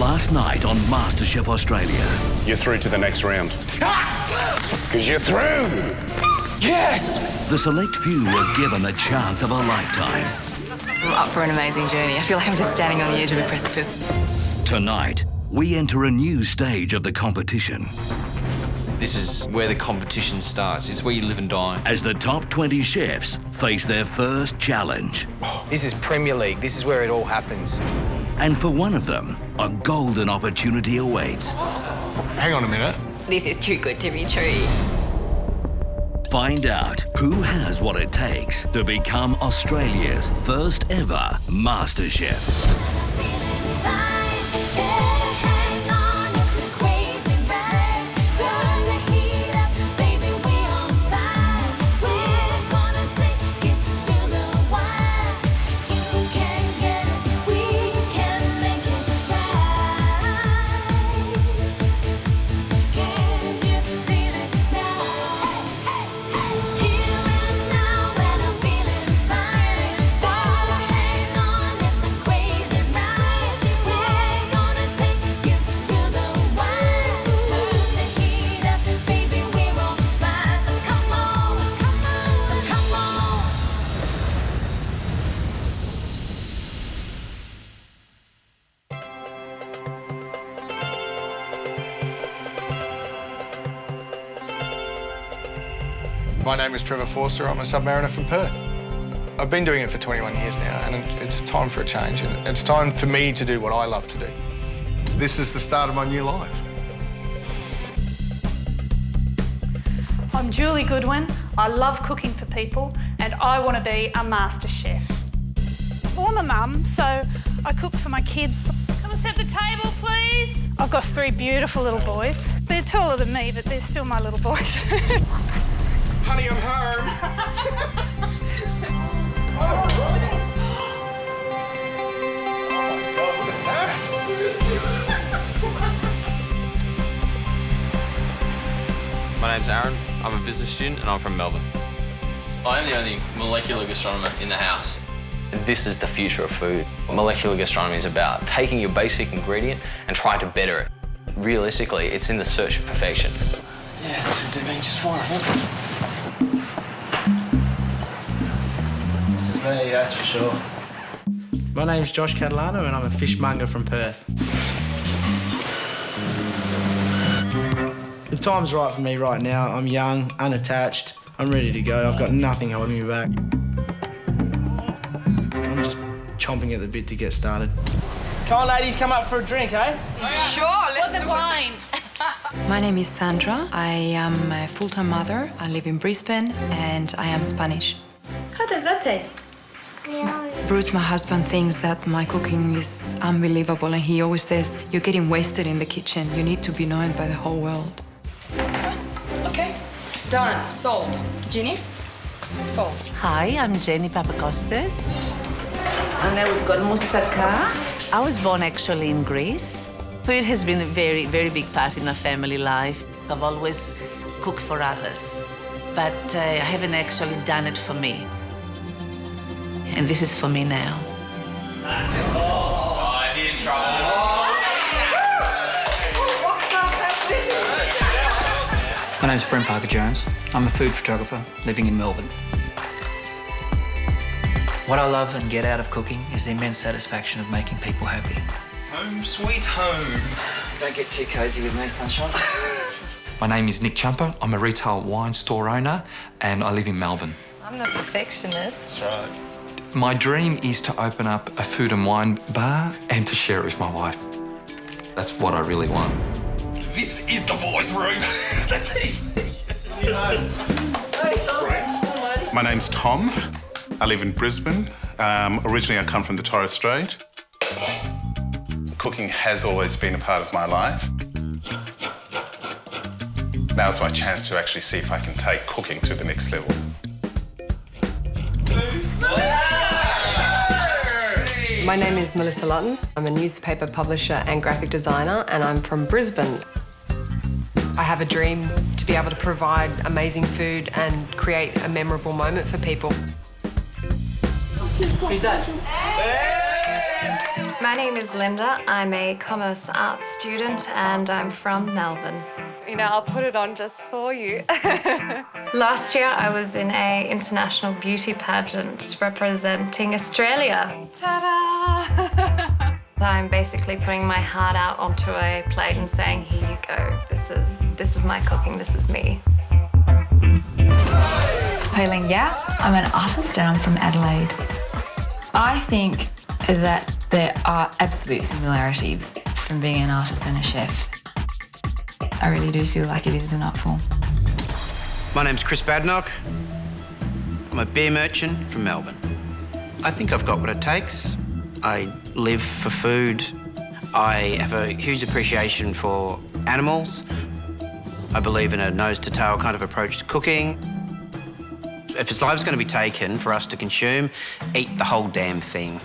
Last night on MasterChef Australia. You're through to the next round. Because you're through! Yes! The select few were given the chance of a lifetime. I'm up for an amazing journey. I feel like I'm just standing on the edge of a precipice. Tonight, we enter a new stage of the competition. This is where the competition starts. It's where you live and die. As the top 20 chefs face their first challenge. This is Premier League. This is where it all happens. And for one of them, a golden opportunity awaits. Hang on a minute. This is too good to be true. Find out who has what it takes to become Australia's first ever MasterChef. My name is Trevor Forster. I'm a submariner from Perth. I've been doing it for 21 years now, and it's time for a change. And it's time for me to do what I love to do. This is the start of my new life. I'm Julie Goodwin. I love cooking for people, and I want to be a master chef. Well, I'm a mum, so I cook for my kids. Come and set the table, please. I've got 3 beautiful little boys. They're taller than me, but they're still my little boys. Honey, I'm home. Oh my God, look at that. My name's Aaron. I'm a business student and I'm from Melbourne. I am the only molecular gastronomer in the house. This is the future of food. What molecular gastronomy is about taking your basic ingredient and trying to better it. Realistically, it's in the search of perfection. Yeah, this is doing just fine, I think. This is me, that's for sure. My name's Josh Catalano and I'm a fishmonger from Perth. The time's right for me right now. I'm young, unattached, I'm ready to go. I've got nothing holding me back. I'm just chomping at the bit to get started. Come on, ladies, come up for a drink, eh? Sure, let's do wine. My name is Sandra. I am a full-time mother. I live in Brisbane and I am Spanish. How does that taste? Bruce, my husband, thinks that my cooking is unbelievable and he always says, you're getting wasted in the kitchen. You need to be known by the whole world. Okay, done, sold. Ginny? Sold. Hi, I'm Jenny Papakostas. And now we've got moussaka. I was born actually in Greece. Food has been a very, very big part in my family life. I've always cooked for others, but I haven't actually done it for me. And this is for me now. Oh, here's trouble. My name's Brent Parker-Jones. I'm a food photographer living in Melbourne. What I love and get out of cooking is the immense satisfaction of making people happy. Home sweet home. Don't get too cosy with me, sunshine. My name is Nick Jumper. I'm a retail wine store owner and I live in Melbourne. I'm the perfectionist. That's right. My dream is to open up a food and wine bar and to share it with my wife. That's what I really want. This is the boys' room. That's it. Hey, Tom. My name's Tom. I live in Brisbane. Originally, I come from the Torres Strait. Cooking has always been a part of my life. Now's my chance to actually see if I can take cooking to the next level. My name is Melissa Lutton. I'm a newspaper publisher and graphic designer, and I'm from Brisbane. I have a dream to be able to provide amazing food and create a memorable moment for people. Who's that? My name is Linda. I'm a commerce arts student and I'm from Melbourne. You know, I'll put it on just for you. Last year I was in an international beauty pageant representing Australia. Ta-da! I'm basically putting my heart out onto a plate and saying, here you go. This is my cooking, this is me. Hui-Ling Yap. I'm an artist and I'm from Adelaide. I think that there are absolute similarities from being an artist and a chef. I really do feel like it is an art form. My name's Chris Badnock. I'm a beer merchant from Melbourne. I think I've got what it takes. I live for food. I have a huge appreciation for animals. I believe in a nose-to-tail kind of approach to cooking. If his life's going to be taken for us to consume, eat the whole damn thing.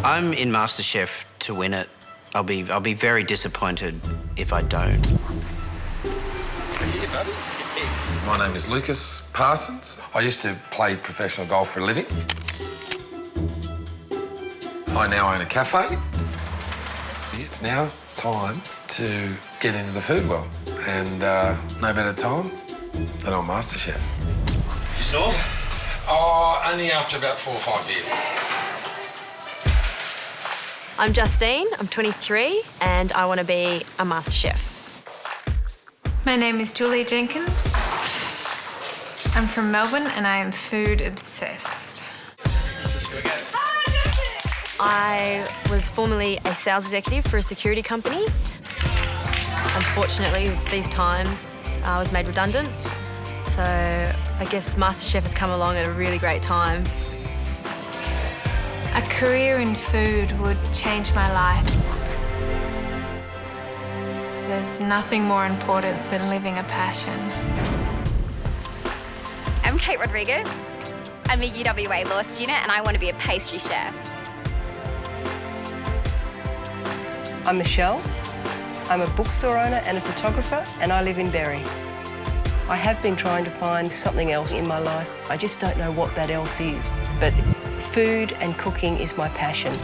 I'm in MasterChef to win it. I'll be very disappointed if I don't. Yeah, buddy. My name is Lucas Parsons. I used to play professional golf for a living. I now own a cafe. It's now time to get into the food world, and no better time than on MasterChef. You sure? Oh, only after about 4 or 5 years. I'm Justine, I'm 23, and I want to be a MasterChef. My name is Julie Jenkins. I'm from Melbourne and I am food obsessed. I was formerly a sales executive for a security company. Unfortunately, these times I was made redundant. So I guess MasterChef has come along at a really great time. A career in food would change my life. There's nothing more important than living a passion. I'm Kate Rodriguez. I'm a UWA law student and I want to be a pastry chef. I'm Michelle. I'm a bookstore owner and a photographer, and I live in Berry. I have been trying to find something else in my life. I just don't know what that else is. But food and cooking is my passion.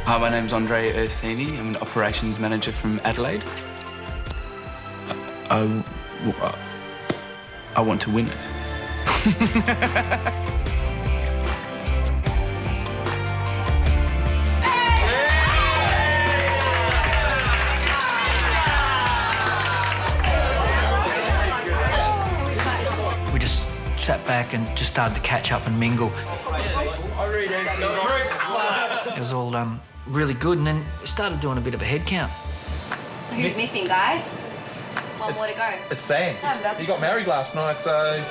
Hi, my name's Andre Ursini. I'm an operations manager from Adelaide. I want to win it. We just sat back and just started to catch up and mingle. It was all really good, and then we started doing a bit of a head count. So who's missing, guys? One more to go. It's Sam. He got married last night, so...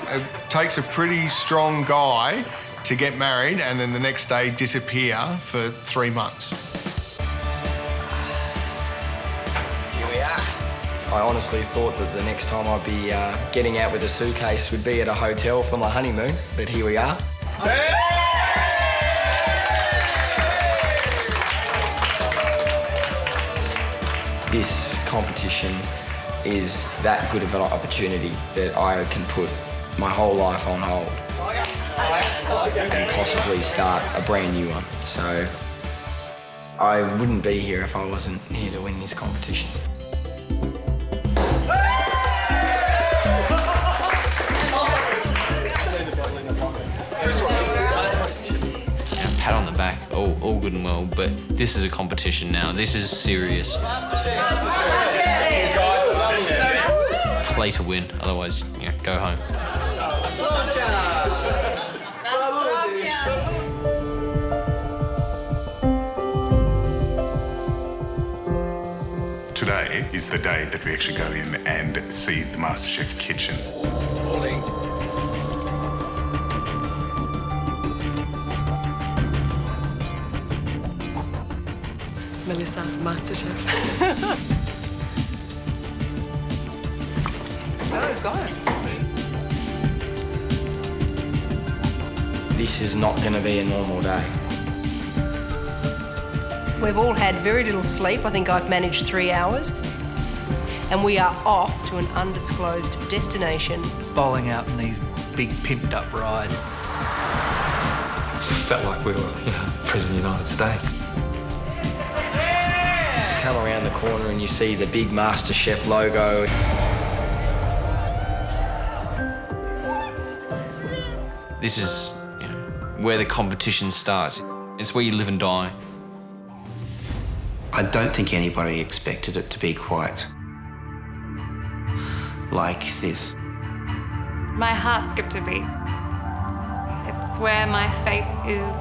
It takes a pretty strong guy to get married and then the next day disappear for 3 months. Here we are. I honestly thought that the next time I'd be getting out with a suitcase would be at a hotel for my honeymoon, but here we are. This competition is that good of an opportunity that I can put my whole life on hold and possibly start a brand new one. So I wouldn't be here if I wasn't here to win this competition. Pat on the back, all good and well, but this is a competition now. This is serious. Play to win, otherwise, go home. Today is the day that we actually go in and see the MasterChef kitchen. Morning. Melissa, MasterChef. Let's go. This is not going to be a normal day. We've all had very little sleep. I think I've managed 3 hours. And we are off to an undisclosed destination. Bowling out in these big pimped up rides. felt like we were, President of the United States. Come around the corner and you see the big MasterChef logo. This is where the competition starts. It's where you live and die. I don't think anybody expected it to be quite like this. My heart skipped a beat. It's where my fate is,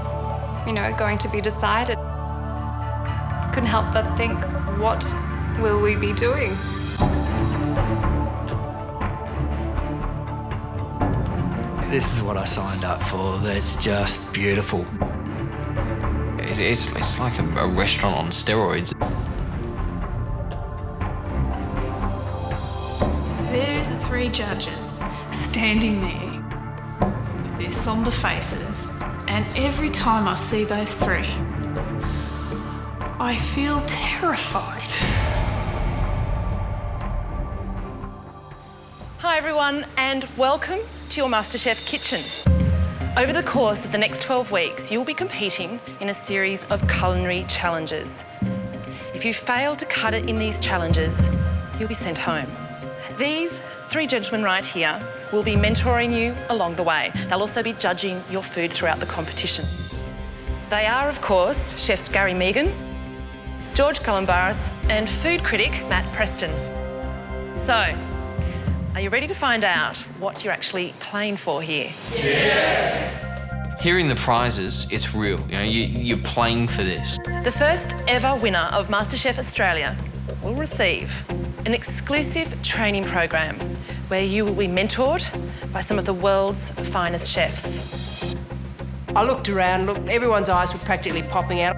going to be decided. Couldn't help but think, what will we be doing? This is what I signed up for. It's just beautiful. It's like a restaurant on steroids. There's 3 judges standing there with their sombre faces, and every time I see those 3, I feel terrified. Hi everyone, and welcome to your MasterChef kitchen. Over the course of the next 12 weeks, you'll be competing in a series of culinary challenges. If you fail to cut it in these challenges, you'll be sent home. These 3 gentlemen right here will be mentoring you along the way. They'll also be judging your food throughout the competition. They are, of course, chefs Gary Mehigan, George Calombaris, and food critic Matt Preston. So, are you ready to find out what you're actually playing for here? Yes! Hearing the prizes, it's real. You're playing for this. The first ever winner of MasterChef Australia will receive an exclusive training program where you will be mentored by some of the world's finest chefs. I looked around, everyone's eyes were practically popping out.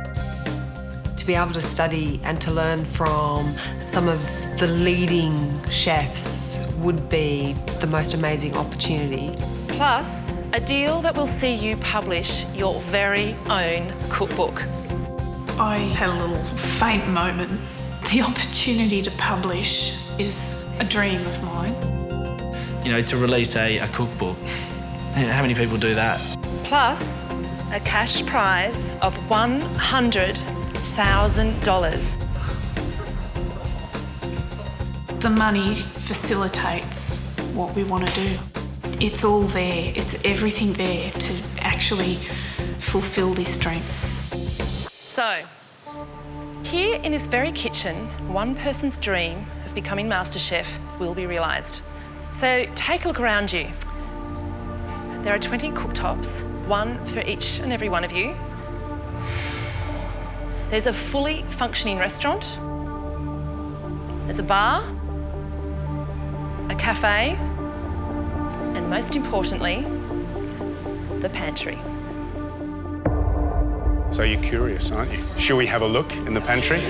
To be able to study and to learn from some of the leading chefs would be the most amazing opportunity. Plus, a deal that will see you publish your very own cookbook. I had a little faint moment. The opportunity to publish is a dream of mine. To release a cookbook. How many people do that? Plus, a cash prize of $100,000. The money facilitates what we want to do. It's all there. It's everything there to actually fulfil this dream. So, here in this very kitchen, one person's dream of becoming MasterChef will be realised. So take a look around you. There are 20 cooktops, 1 for each and every one of you. There's a fully functioning restaurant. There's a bar, a cafe, and most importantly, the pantry. So you're curious, aren't you? Shall we have a look in the pantry?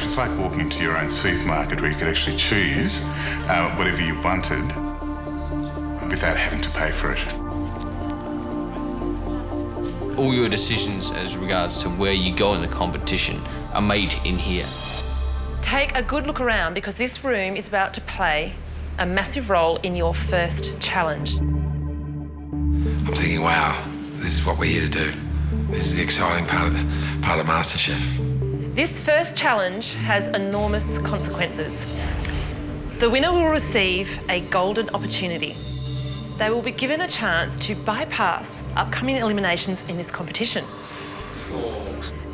It's like walking into your own supermarket where you could actually choose whatever you wanted without having to pay for it. All your decisions as regards to where you go in the competition are made in here. Take a good look around because this room is about to play a massive role in your first challenge. I'm thinking, wow, this is what we're here to do. This is the exciting part of MasterChef. This first challenge has enormous consequences. The winner will receive a golden opportunity. They will be given a chance to bypass upcoming eliminations in this competition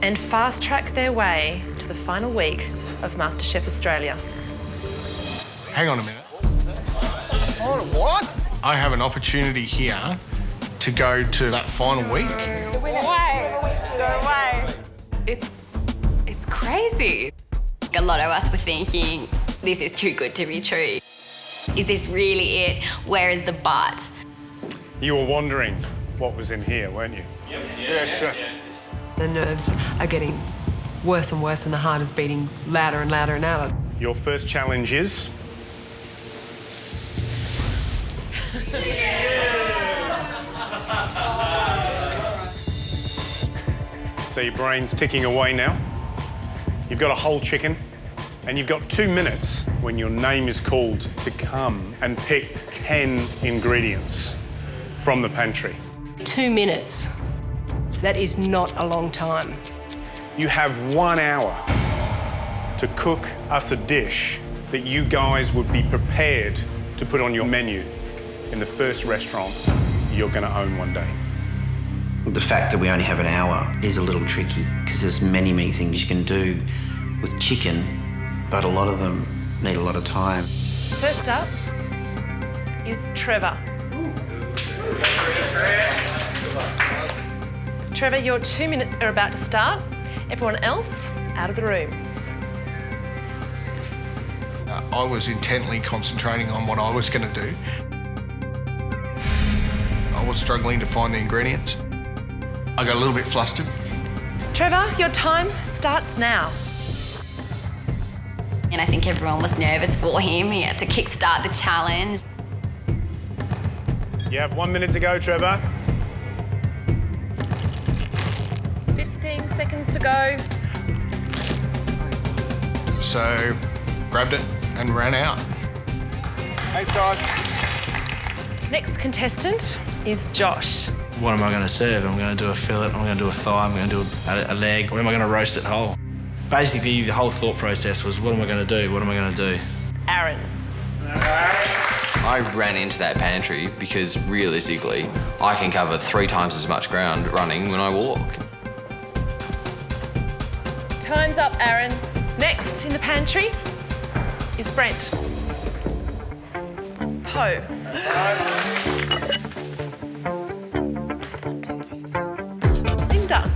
and fast-track their way to the final week of MasterChef Australia. Hang on a minute. What? I have an opportunity here to go to that final week. No way. It's crazy. A lot of us were thinking, this is too good to be true. Is this really it? Where is the but? You were wondering what was in here, weren't you? Yes, sir. The nerves are getting worse and worse and the heart is beating louder and louder and louder. Your first challenge is... So your brain's ticking away now. You've got a whole chicken, and you've got 2 minutes when your name is called to come and pick 10 ingredients from the pantry. 2 minutes. So that is not a long time. You have 1 hour to cook us a dish that you guys would be prepared to put on your menu in the first restaurant you're going to own one day. The fact that we only have an hour is a little tricky because there's many, many things you can do with chicken, but a lot of them need a lot of time. First up is Trevor. Trevor, your 2 minutes are about to start. Everyone else, out of the room. I was intently concentrating on what I was going to do. I was struggling to find the ingredients. I got a little bit flustered. Trevor, your time starts now. And I think everyone was nervous for him. He had to kickstart the challenge. You have 1 minute to go, Trevor. 15 seconds to go. So, grabbed it and ran out. Thanks, Josh. Next contestant is Josh. What am I going to serve? I'm going to do a fillet, I'm going to do a thigh, I'm going to do a leg, or am I going to roast it whole? Basically, the whole thought process was, what am I going to do? What am I going to do? Aaron. I ran into that pantry because realistically, I can cover 3 times as much ground running when I walk. Time's up, Aaron. Next in the pantry is Brent. Poe. Linda.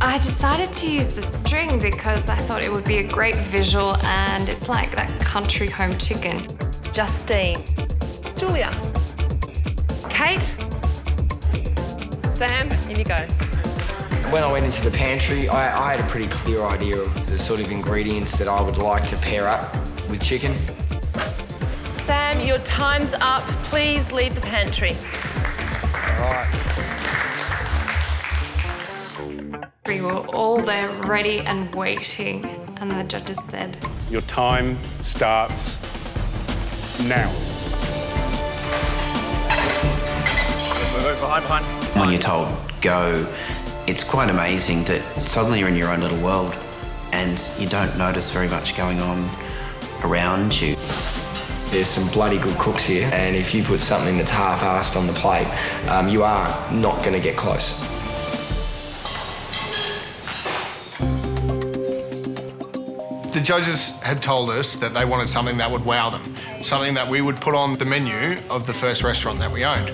I decided to use the string because I thought it would be a great visual and it's like that country home chicken. Justine. Julia. Kate. Sam, in you go. When I went into the pantry, I had a pretty clear idea of the sort of ingredients that I would like to pair up with chicken. Sam, your time's up. Please leave the pantry. All right. We were all there ready and waiting, and the judges said, Your time starts now. Behind. When you're told go, it's quite amazing that suddenly you're in your own little world and you don't notice very much going on around you. There's some bloody good cooks here, and if you put something that's half-assed on the plate, you are not going to get close. The judges had told us that they wanted something that would wow them, something that we would put on the menu of the first restaurant that we owned.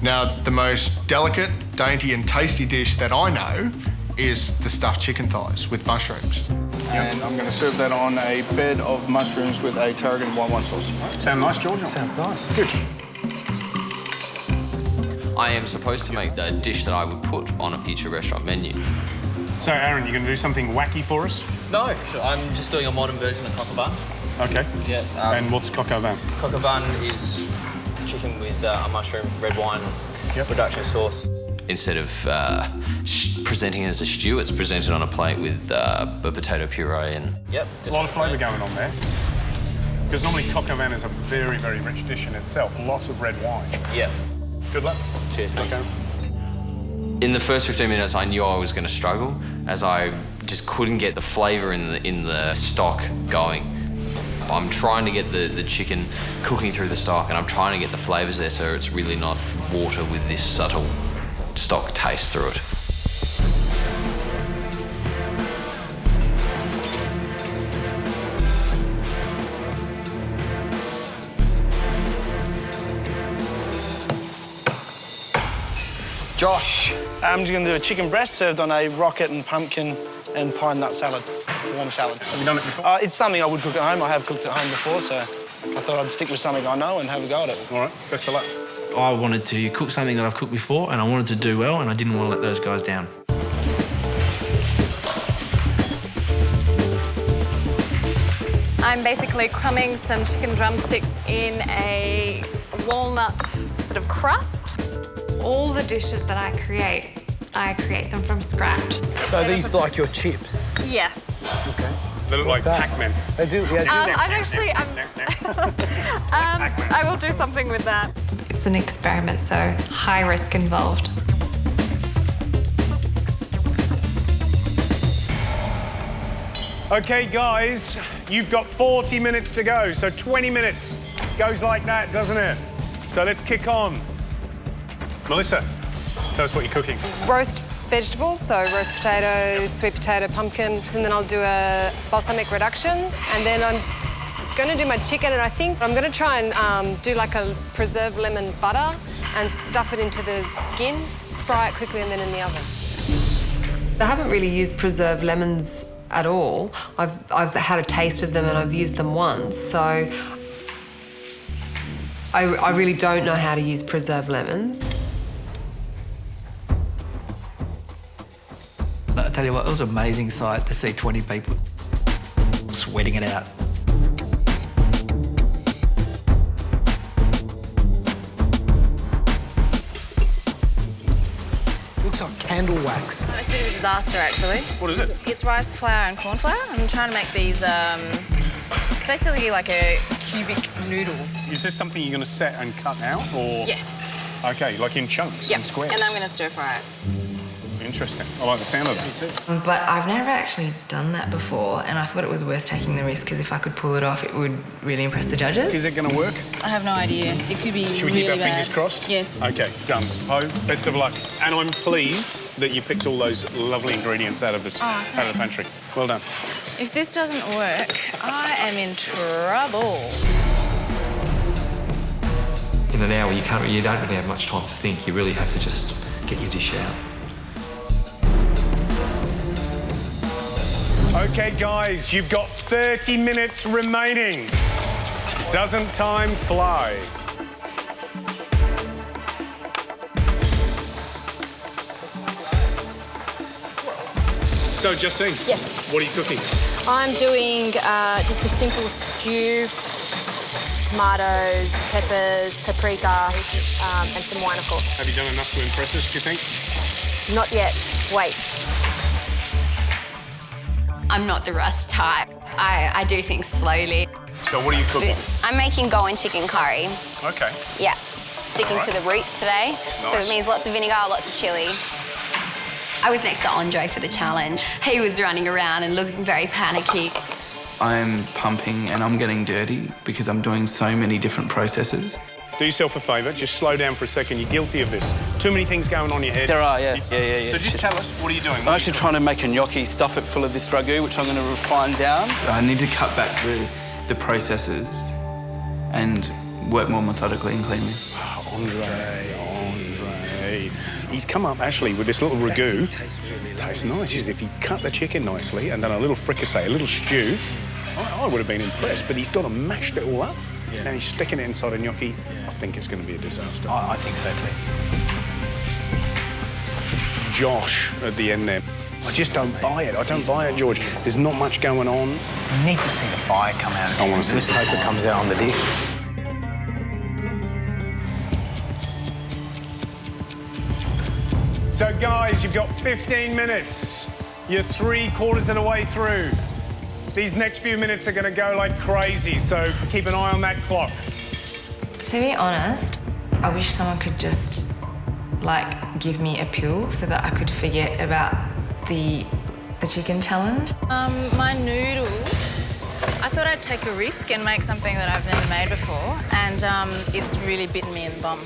Now, the most delicate, dainty and tasty dish that I know is the stuffed chicken thighs with mushrooms. And I'm going to serve that on a bed of mushrooms with a tarragon white wine sauce. Sound nice, George? Sounds nice. Good. I am supposed to make the dish that I would put on a future restaurant menu. So, Aaron, you're going to do something wacky for us? No, sure. I'm just doing a modern version of coq au vin. Okay. Yeah. And what's coq au vin? Coq au vin is chicken with a mushroom, red wine, reduction sauce. Instead of presenting it as a stew, it's presented on a plate with a potato puree and... Yep. A lot of flavour going on there. Because normally coq au vin is a very, very rich dish in itself. Lots of red wine. Yeah. Good luck. Cheers, thanks. Okay. In the first 15 minutes, I knew I was going to struggle as I just couldn't get the flavour in the stock going. I'm trying to get the chicken cooking through the stock and I'm trying to get the flavours there so it's really not water with this subtle stock taste through it. Josh, I'm just going to do a chicken breast served on a rocket and pumpkin and pine nut salad, warm salad. Have you done it before? It's something I would cook at home. I have cooked at home before, so I thought I'd stick with something I know and have a go at it. All right, best of luck. I wanted to cook something that I've cooked before and I wanted to do well and I didn't want to let those guys down. I'm basically crumbing some chicken drumsticks in a walnut sort of crust. all the dishes that I create I create them from scratch. So these are like your chips? Yes. Okay. They look like Pac-Man. They do, yeah. I will do something with that. It's an experiment, so high risk involved. Okay, guys, you've got 40 minutes to go, so 20 minutes goes like that, doesn't it? So let's kick on. Melissa, tell us what you're cooking. Roast vegetables, so roast potatoes, sweet potato, pumpkin, and then I'll do a balsamic reduction, and then I'm going to do my chicken, and I think I'm going to try and do like a preserved lemon butter and stuff it into the skin, fry it quickly, and then in the oven. I haven't really used preserved lemons at all. I've had a taste of them and I've used them once, so I really don't know how to use preserved lemons. I tell you what, it was an amazing sight to see 20 people sweating it out. Looks like candle wax. It's a bit of a disaster, actually. What is it? It's rice flour and corn flour. I'm trying to make these, it's basically like a cubic noodle. Is this something you're going to set and cut out, or...? Yeah. Okay, like in chunks and squares? And then I'm going to stir fry it. Interesting. I like the sound of that. Me too. But I've never actually done that before, and I thought it was worth taking the risk because if I could pull it off, it would really impress the judges. Is it going to work? I have no idea. It could be Should we keep our fingers crossed? Yes. Okay, done. Poe, best of luck. And I'm pleased that you picked all those lovely ingredients out of the pantry. Well done. If this doesn't work, I am in trouble. In an hour, you don't really have much time to think. You really have to just get your dish out. Okay, guys, you've got 30 minutes remaining. Doesn't time fly? So, Justine. Yes. What are you cooking? I'm doing just a simple stew, tomatoes, peppers, paprika, and some wine, of course. Have you done enough to impress us, do you think? Not yet. Wait. I'm not the rush type. I do things slowly. So what are you cooking? I'm making Goan chicken curry. Okay. Yeah. Sticking to the roots today. Nice. So it means lots of vinegar, lots of chilli. I was next to Andre for the challenge. He was running around and looking very panicky. I'm pumping and I'm getting dirty because I'm doing so many different processes. Do yourself a favour, just slow down for a second. You're guilty of this. Too many things going on in your head. There are, yeah. Yeah. So just tell us, what are you doing? I'm actually trying to make a gnocchi, stuff it full of this ragu, which I'm going to refine down. I need to cut back the processes and work more methodically and cleanly. Andre. He's come up, actually, with this little ragu. Tastes nice. As if he cut the chicken nicely and done a little fricassee, a little stew. I would have been impressed, but he's got to mash it all up. Yeah. Now he's sticking it inside a gnocchi. I think it's going to be a disaster. I think so too. Josh at the end there. I just don't buy it. I don't buy it, George. There's not much going on. You need to see the fire come out. I want to see Let's hope it comes out on the dish. So, guys, you've got 15 minutes. You're 3/4 of the way through. These next few minutes are going to go like crazy, so keep an eye on that clock. To be honest, I wish someone could just, like, give me a pill so that I could forget about the chicken challenge. My noodles, I thought I'd take a risk and make something that I've never made before, and it's really bitten me in the bum.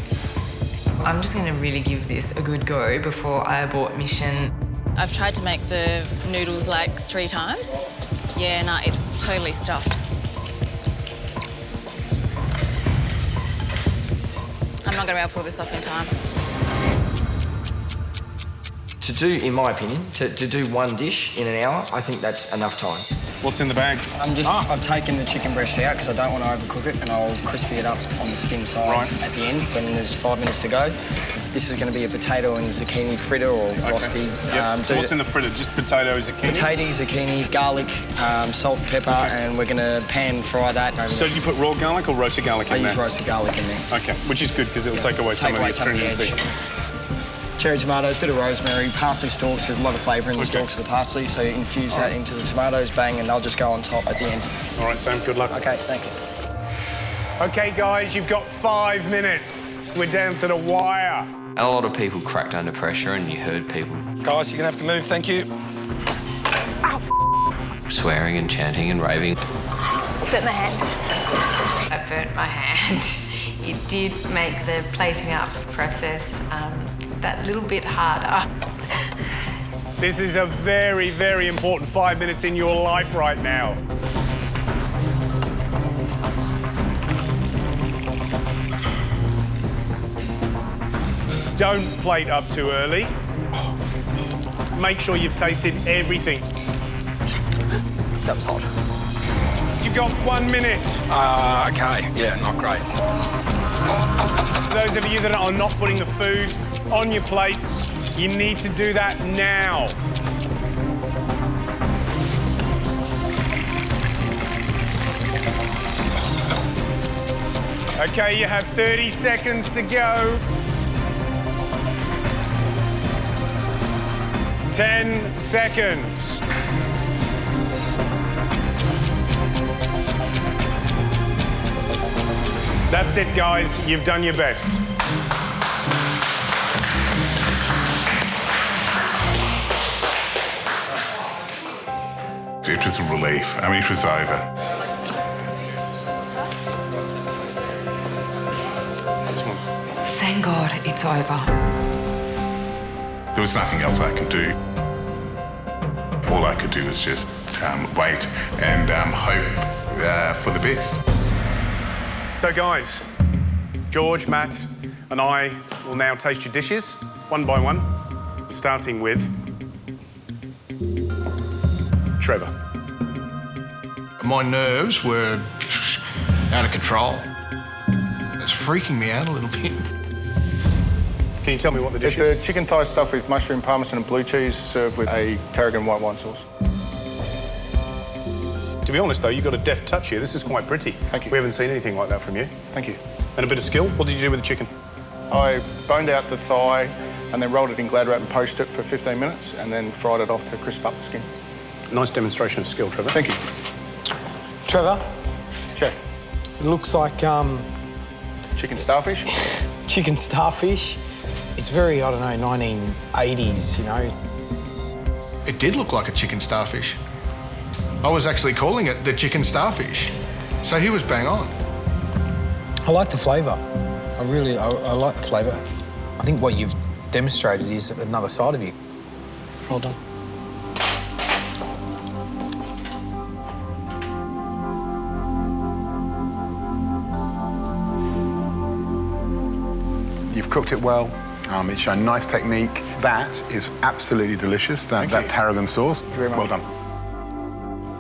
I'm just going to really give this a good go before I abort mission. I've tried to make the noodles like 3 times. Yeah, no, it's totally stuffed. I'm not going to be able to pull this off in time. To do, in my opinion, to do one dish in an hour, I think that's enough time. What's in the bag? I've taken the chicken breast out because I don't want to overcook it, and I'll crispy it up on the skin side at the end when there's 5 minutes to go. If this is going to be a potato and zucchini fritter or rosti. Yep. So what's in the fritter? Just potato, zucchini? Potato, zucchini, garlic, salt, pepper, and we're going to pan fry that. So do you put raw garlic or roasted garlic in there? I use roasted garlic in there. OK, which is good because it'll take away some of the astringency. cherry tomatoes, bit of rosemary, parsley stalks. There's a lot of flavour in the stalks of the parsley, so you infuse that into the tomatoes, bang, and they'll just go on top at the end. All right, Sam, good luck. OK, thanks. OK, guys, you've got 5 minutes. We're down to the wire. And a lot of people cracked under pressure, and you heard people Guys, you're going to have to move, thank you. swearing and chanting and raving. Burnt my hand. I burnt my hand. It did make the plating up process that little bit harder. This is a very, very important 5 minutes in your life right now. Don't plate up too early. Make sure you've tasted everything. That was hot. You've got 1 minute. OK, yeah, not great. Those of you that are not putting the food on your plates, you need to do that now. OK, you have 30 seconds to go. 10 seconds. That's it, guys. You've done your best. It was a relief. I mean, it was over. Thank God it's over. There was nothing else I could do. All I could do was just wait and hope for the best. So, guys, George, Matt, and I will now taste your dishes, one by one, starting with Trevor. My nerves were out of control. It's freaking me out a little bit. Can you tell me what the dish is? It's a chicken thigh stuffed with mushroom, parmesan and blue cheese, served with a tarragon white wine sauce. To be honest, though, you've got a deft touch here. This is quite pretty. Thank you. We haven't seen anything like that from you. Thank you. And a bit of skill. What did you do with the chicken? I boned out the thigh and then rolled it in Glad wrap and poached it for 15 minutes and then fried it off to crisp up the skin. Nice demonstration of skill, Trevor. Thank you. Trevor? Chef. It looks like, chicken starfish? Chicken starfish. It's very, I don't know, 1980s, you know. It did look like a chicken starfish. I was actually calling it the chicken starfish. So he was bang on. I like the flavour. I like the flavour. I think what you've demonstrated is another side of you. Well done. You've cooked it well. It's shown nice technique. That is absolutely delicious, that tarragon sauce. Thank you very much. Well done.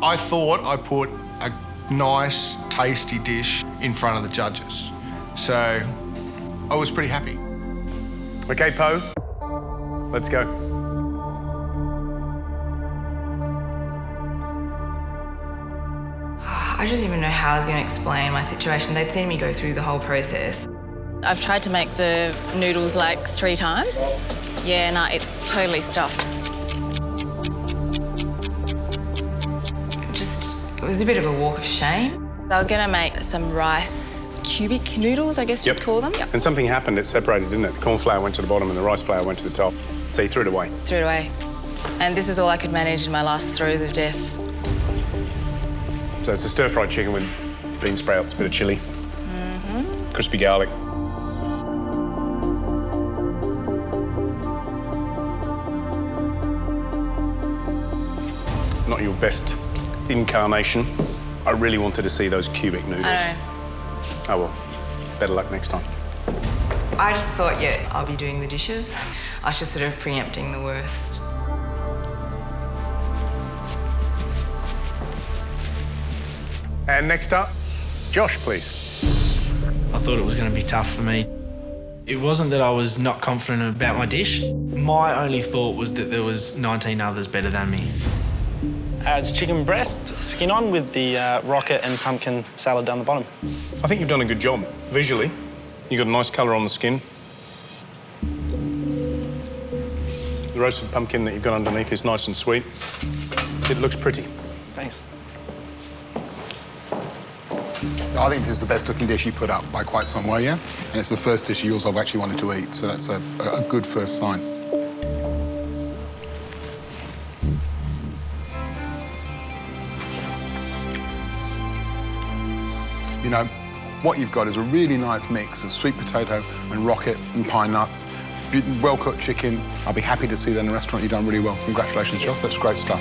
I thought I put a nice, tasty dish in front of the judges. So I was pretty happy. OK, Poe, let's go. I don't even know how I was going to explain my situation. They'd seen me go through the whole process. I've tried to make the noodles like 3 times. Yeah, no, it's totally stuffed. It was a bit of a walk of shame. I was going to make some rice cubic noodles, I guess you'd call them. And something happened, it separated, didn't it? The corn flour went to the bottom and the rice flour went to the top. So you threw it away. Threw it away. And this is all I could manage in my last throes of death. So it's a stir-fried chicken with bean sprouts, a bit of chilli, crispy garlic. Not your best incarnation. I really wanted to see those cubic noodles. I know. Oh well, better luck next time. I just thought, yeah, I'll be doing the dishes. I was just sort of preempting the worst. And next up, Josh, please. I thought it was going to be tough for me. It wasn't that I was not confident about my dish. My only thought was that there was 19 others better than me. It's chicken breast, skin on, with the rocket and pumpkin salad down the bottom. I think you've done a good job visually. You've got a nice colour on the skin. The roasted pumpkin that you've got underneath is nice and sweet. It looks pretty. Thanks. I think this is the best looking dish you put up by quite some way, yeah? And it's the first dish of yours I've actually wanted to eat, so that's a good first sign. You know, what you've got is a really nice mix of sweet potato and rocket and pine nuts, well-cooked chicken. I'll be happy to see that in the restaurant. You've done really well. Congratulations, Josh. That's great stuff.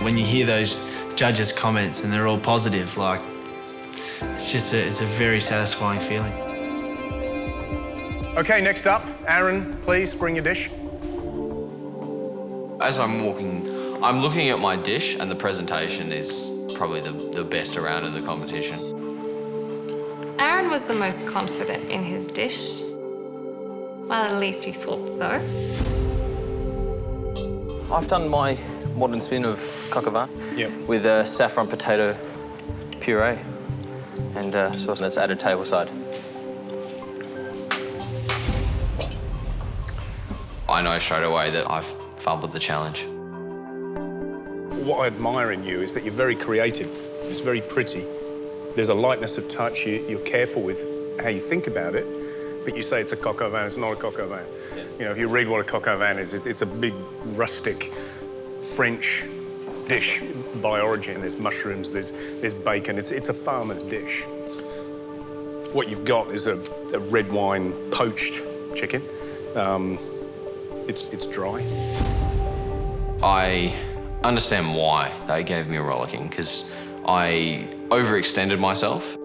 When you hear those judges' comments and they're all positive, like, it's a very satisfying feeling. Okay, next up, Aaron, please bring your dish. As I'm walking, I'm looking at my dish, and the presentation is probably the best around in the competition. Aaron was the most confident in his dish. Well, at least he thought so. I've done my modern spin of coq au vin with a saffron potato puree and sauce that's added tableside. I know straight away that I've fumbled the challenge. What I admire in you is that you're very creative. It's very pretty. There's a lightness of touch. You're careful with how you think about it, but you say it's a coq au vin, it's not a coq au vin. Yeah. You know, if you read what a coq au vin is, it's a big, rustic, French dish by origin. There's mushrooms, there's bacon. It's a farmer's dish. What you've got is a red wine poached chicken. It's dry. I understand why they gave me a rollicking, because I overextended myself.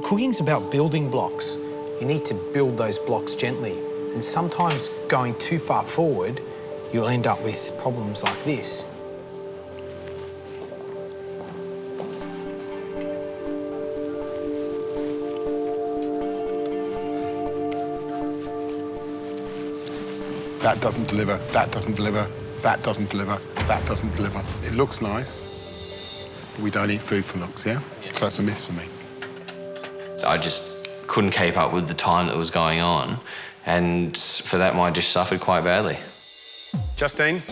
Cooking's about building blocks. You need to build those blocks gently. And sometimes going too far forward, you'll end up with problems like this. That doesn't deliver, that doesn't deliver, that doesn't deliver, that doesn't deliver. It looks nice, but we don't eat food for looks, yeah? So that's a miss for me. I just couldn't keep up with the time that was going on, and for that my dish suffered quite badly. Justine?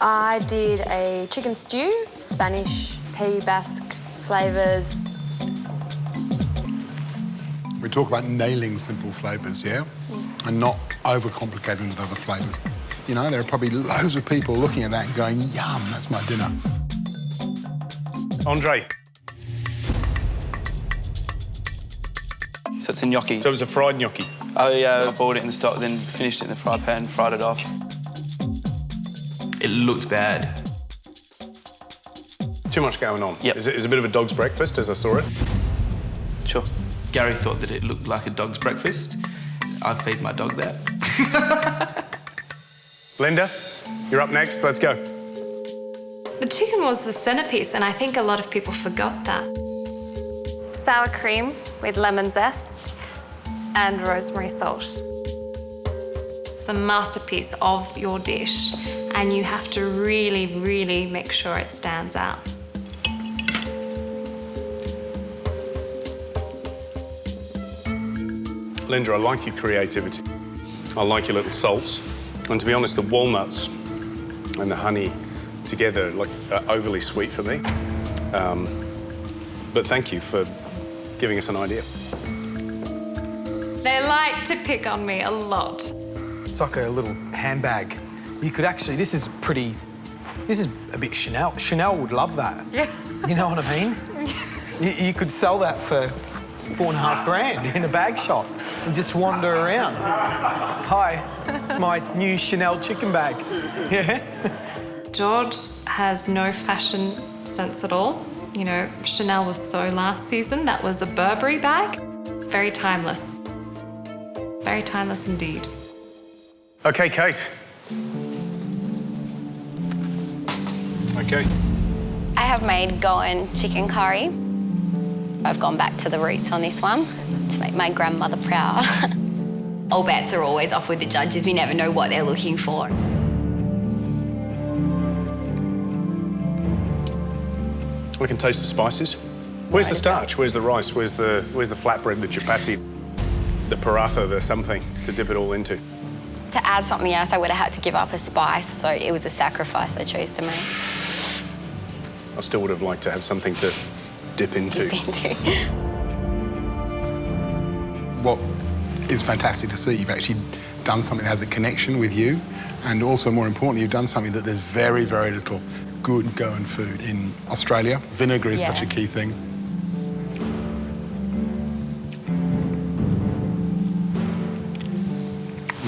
I did a chicken stew, Spanish, pea, Basque flavours. We talk about nailing simple flavours, yeah? And not overcomplicating with other flavours. You know, there are probably loads of people looking at that and going, yum, that's my dinner. Andre? So it's a gnocchi. So it was a fried gnocchi? I boiled it in the stock, then finished it in the fry pan, fried it off. It looked bad. Too much going on. Yep. It's a bit of a dog's breakfast, as I saw it. Sure. Gary thought that it looked like a dog's breakfast. I feed my dog that. Linda, you're up next. Let's go. The chicken was the centerpiece, and I think a lot of people forgot that. Sour cream with lemon zest and rosemary salt. It's the masterpiece of your dish, and you have to really, really make sure it stands out. Linda, I like your creativity. I like your little salts. And to be honest, the walnuts and the honey together are overly sweet for me. But thank you for giving us an idea. They like to pick on me a lot. It's like a little handbag. You could actually, this is a bit Chanel. Chanel would love that. Yeah. You know what I mean? You could sell that for $4.5 grand in a bag shop and just wander around. Hi, it's my new Chanel chicken bag. Yeah. George has no fashion sense at all. You know, Chanel was so last season. That was a Burberry bag. Very timeless. Very timeless indeed. Okay, Kate. Okay. I have made Goan chicken curry. I've gone back to the roots on this one to make my grandmother proud. All bets are always off with the judges. We never know what they're looking for. We can taste the spices. Where's the starch? Where's the rice? Where's the flatbread, the chapati, the paratha, the something to dip it all into? To add something else, I would have had to give up a spice, so it was a sacrifice I chose to make. I still would have liked to have something to dip into. What is fantastic to see, you've actually done something that has a connection with you, and also, more importantly, you've done something that there's very, very little good going food in Australia. Vinegar is such a key thing.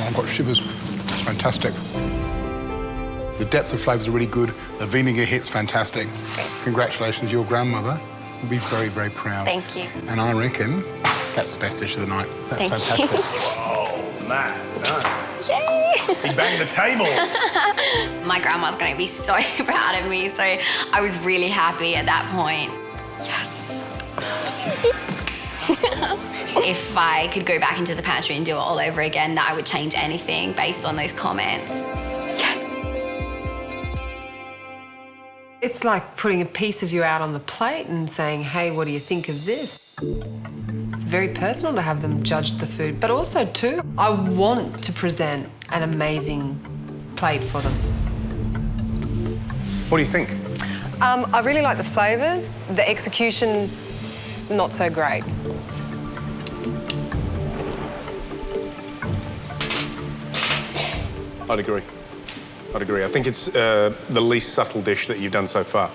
Oh, I've got shivers. It's fantastic. The depth of flavours are really good. The vinegar hit's fantastic. Congratulations, your grandmother will be very, very proud. Thank you. And I reckon that's the best dish of the night. That's fantastic. Oh, Matt, no. Yay! He banged the table. My grandma's going to be so proud of me, so I was really happy at that point. Yes. If I could go back into the pantry and do it all over again, that I would change anything based on those comments. Yes. It's like putting a piece of you out on the plate and saying, hey, what do you think of this? It's very personal to have them judge the food, but also, too, I want to present an amazing plate for them. What do you think? I really like the flavours. The execution, not so great. I'd agree. I'd agree. I think it's the least subtle dish that you've done so far.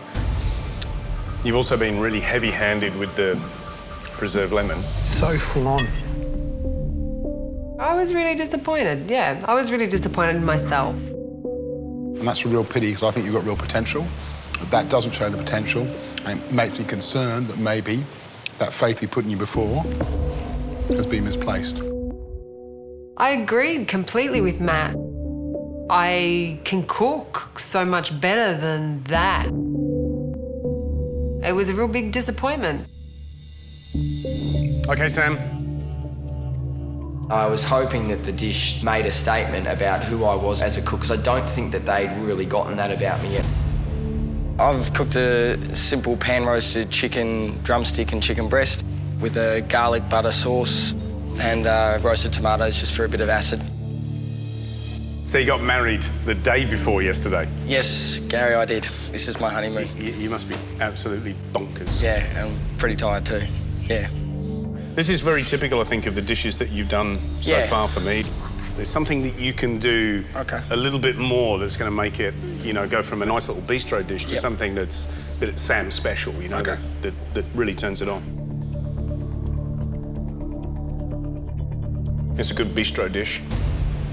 You've also been really heavy-handed with the preserved lemon. So full on. I was really disappointed, yeah. I was really disappointed in myself. And that's a real pity, because I think you've got real potential. But that doesn't show the potential, and it makes me concerned that maybe that faith we put in you before has been misplaced. I agreed completely with Matt. I can cook so much better than that. It was a real big disappointment. OK, Sam. I was hoping that the dish made a statement about who I was as a cook, because I don't think that they'd really gotten that about me yet. I've cooked a simple pan-roasted chicken drumstick and chicken breast with a garlic butter sauce and roasted tomatoes just for a bit of acid. So you got married the day before yesterday? Yes, Gary, I did. This is my honeymoon. You must be absolutely bonkers. Yeah, I'm pretty tired too, yeah. This is very typical, I think, of the dishes that you've done so far for me. There's something that you can do a little bit more that's going to make it, you know, go from a nice little bistro dish to something that's Sam special, you know, that really turns it on. It's a good bistro dish,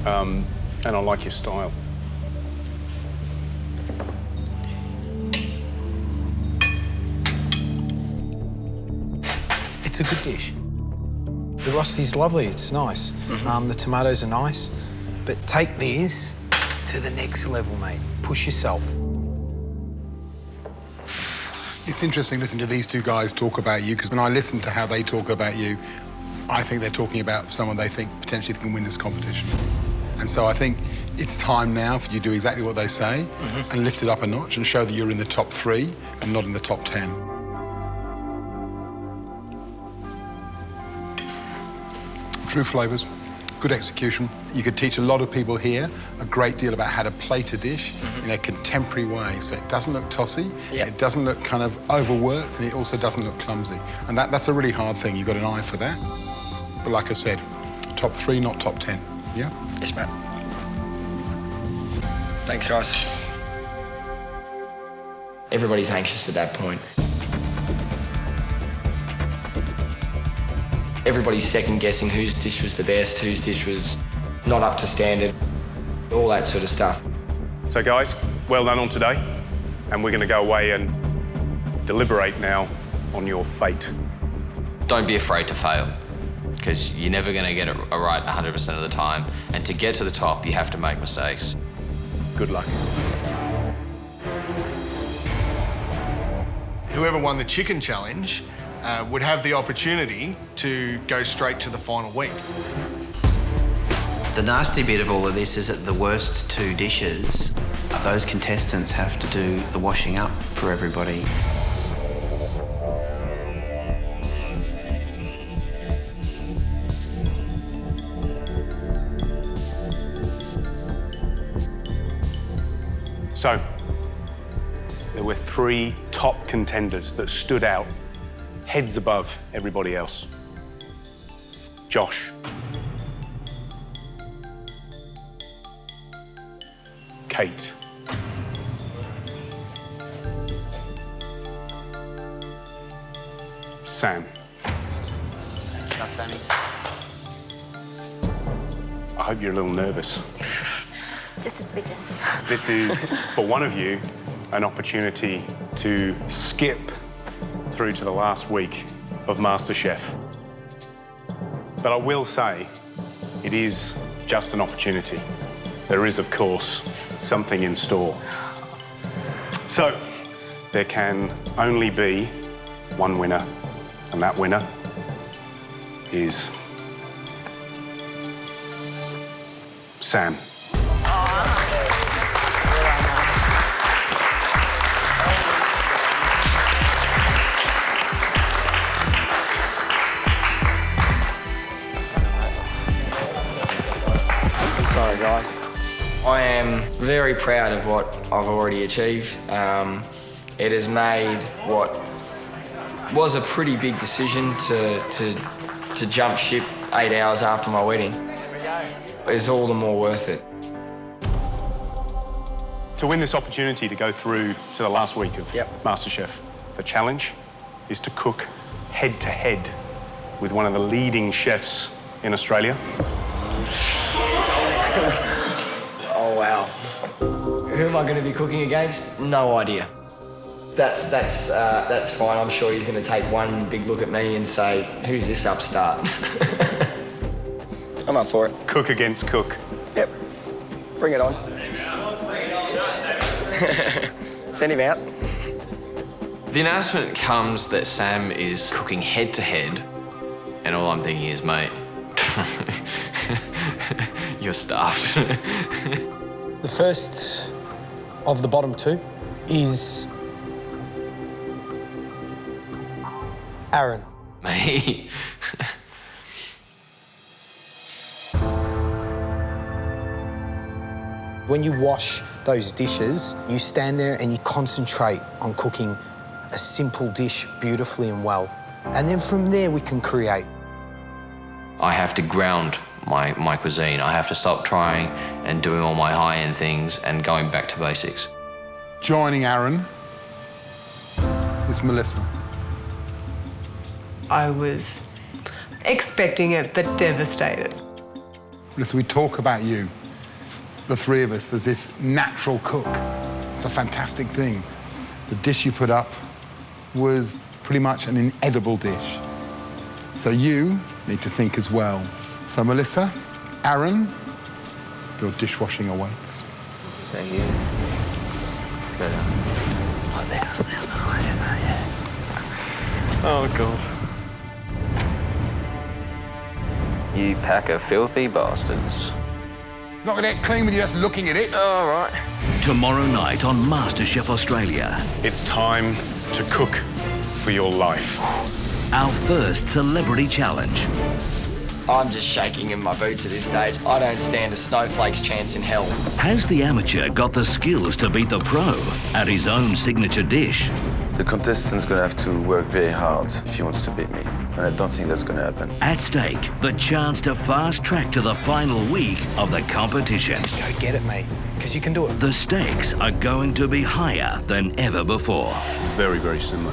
and I like your style. It's a good dish. The rosti's lovely, it's nice. The tomatoes are nice. But take this to the next level, mate. Push yourself. It's interesting listening to these two guys talk about you, because when I listen to how they talk about you, I think they're talking about someone they think potentially can win this competition. And so I think it's time now for you to do exactly what they say and lift it up a notch and show that you're in the top 3 and not in the top 10. True flavours, good execution. You could teach a lot of people here a great deal about how to plate a dish in a contemporary way, so it doesn't look tossy, it doesn't look kind of overworked, and it also doesn't look clumsy. And that's a really hard thing. You've got an eye for that. But like I said, top 3, not top 10. Yeah? Yes, Matt. Thanks, guys. Everybody's anxious at that point. Everybody's second-guessing whose dish was the best, whose dish was not up to standard, all that sort of stuff. So, guys, well done on today. And we're going to go away and deliberate now on your fate. Don't be afraid to fail, because you're never going to get it right 100% of the time. And to get to the top, you have to make mistakes. Good luck. Whoever won the chicken challenge would have the opportunity to go straight to the final week. The nasty bit of all of this is that the worst 2 dishes, those contestants have to do the washing up for everybody. So, there were 3 top contenders that stood out heads above everybody else. Josh. Kate. Sam. I hope you're a little nervous. Just a smidgen. This is, for one of you, an opportunity to skip through to the last week of MasterChef. But I will say, it is just an opportunity. There is, of course, something in store. So, there can only be one winner, and that winner is Sam. Sorry, guys. I am very proud of what I've already achieved. It has made what was a pretty big decision to jump ship 8 hours after my wedding. It's all the more worth it. To win this opportunity to go through to the last week of MasterChef, the challenge is to cook head-to-head with one of the leading chefs in Australia. Oh, wow. Who am I going to be cooking against? No idea. That's fine. I'm sure he's going to take one big look at me and say, who's this upstart? I'm up for it. Cook against cook. Yep. Bring it on. Send him out. The announcement comes that Sam is cooking head-to-head, and all I'm thinking is, mate, you're stuffed. The first of the bottom 2 is Aaron. Me? When you wash those dishes, you stand there and you concentrate on cooking a simple dish beautifully and well. And then from there we can create. I have to ground my cuisine. I have to stop trying and doing all my high-end things and going back to basics. Joining Aaron is Melissa. I was expecting it, but devastated. Melissa, we talk about you, the 3 of us, as this natural cook. It's a fantastic thing. The dish you put up was pretty much an inedible dish. So you need to think as well. So Melissa, Aaron, your dishwashing awaits. Thank you. Let's go down. It's like that, it's the other way, isn't it? Yeah. Oh, God. You pack of filthy bastards. Not gonna get clean with you just looking at it. All right. Tomorrow night on MasterChef Australia. It's time to cook for your life. Our first celebrity challenge. I'm just shaking in my boots at this stage. I don't stand a snowflake's chance in hell. Has the amateur got the skills to beat the pro at his own signature dish? The contestant's gonna have to work very hard if he wants to beat me, and I don't think that's gonna happen. At stake, the chance to fast track to the final week of the competition. Go get it, mate, because you can do it. The stakes are going to be higher than ever before. Very, very similar.